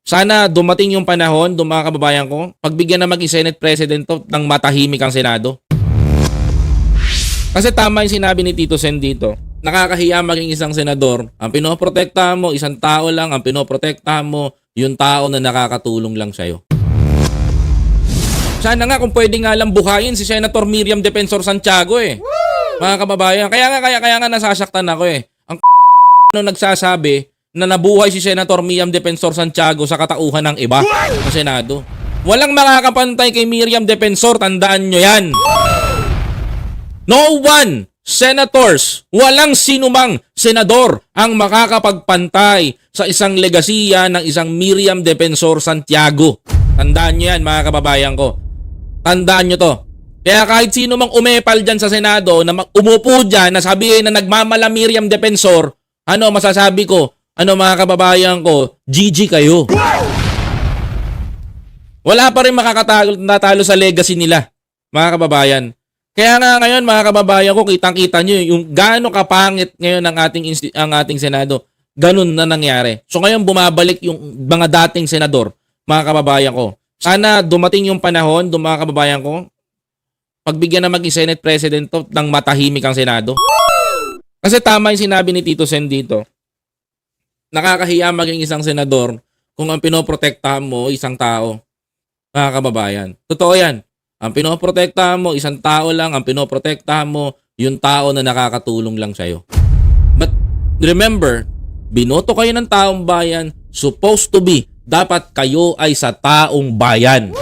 Sana dumating yung panahon, mga kababayan ko, pagbigyan na maging Senate President to ng matahimik ang Senado. Kasi tama yung sinabi ni Tito Sen dito. Nakakahiya maging isang senador. Ang pinoprotektahan mo, isang tao lang. Ang pinoprotektahan mo, yung tao na nakakatulong lang sa'yo. Sana nga kung pwede nga lang buhayin si Senator Miriam Defensor Santiago eh. Mga kababayan, kaya nga nasasaktan ako eh. Ang nagsasabi na nabuhay si Senator Miriam Defensor Santiago sa katauhan ng iba sa Senado. Walang makakapantay kay Miriam Defensor, tandaan nyo yan. No one, senators, walang sinumang senador ang makakapagpantay sa isang legasiya ng isang Miriam Defensor Santiago. Tandaan nyo yan, mga kababayan ko. Tandaan nyo to. Kaya kahit sino mang umepal dyan sa Senado na umupo dyan na sabihin na nagmamala Miriam Defensor, ano masasabi ko? Ano mga kababayan ko? GG kayo. Wala pa rin makakatalo sa legacy nila, mga kababayan. Kaya nga ngayon mga kababayan ko, kitang-kita nyo yung gaano kapangit ngayon ang ating Senado. Ganun na nangyari. So ngayon bumabalik yung mga dating senador, mga kababayan ko. Sana dumating yung panahon, mga kababayan ko, pagbigyan na maging Senate President to ng matahimik ang Senado. Kasi tama yung sinabi ni Tito Sen dito. Nakakahiya maging isang senador kung ang pinoprotektahan mo isang tao, mga kababayan. Totoo yan. Ang pinoprotektahan mo, isang tao lang. Ang pinoprotektahan mo, yung tao na nakakatulong lang sa'yo. But remember, binoto kayo ng taong bayan, supposed to be, dapat kayo ay sa taong bayan.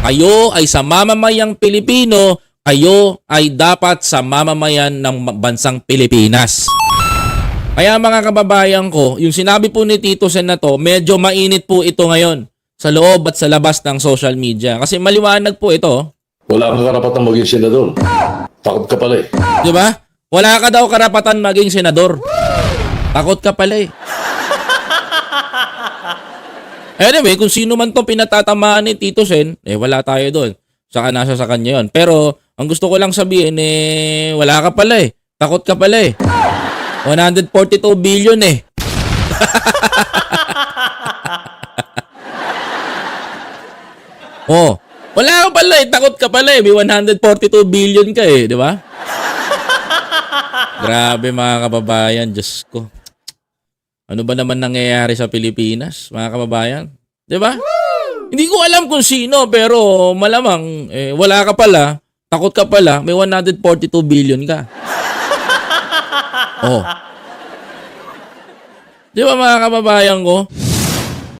Kayo ay sa mamamayang Pilipino, kayo ay dapat sa mamamayan ng bansang Pilipinas. Kaya mga kababayan ko, yung sinabi po ni Tito Sen na to, medyo mainit po ito ngayon sa loob at sa labas ng social media. Kasi maliwanag po ito. Wala kang karapatan maging senador. Takot ka pala eh. Di ba? Wala ka daw karapatan maging senador. Takot ka pala eh. Anyway, kung sino man to pinatatamaan ni Tito Sen, wala tayo doon. Saka nasa sa kanya yun. Pero, ang gusto ko lang sabihin, wala ka pala eh. Takot ka pala eh. 142 billion eh. Oh, wala ka pala eh. Takot ka pala eh. May 142 billion ka eh. Di ba? Grabe mga kababayan. Diyos ko. Ano ba naman nangyayari sa Pilipinas, mga kababayan? Di ba? Hindi ko alam kung sino, pero malamang, wala ka pala, takot ka pala, may 142 billion ka. Oh. Di ba mga kababayan ko?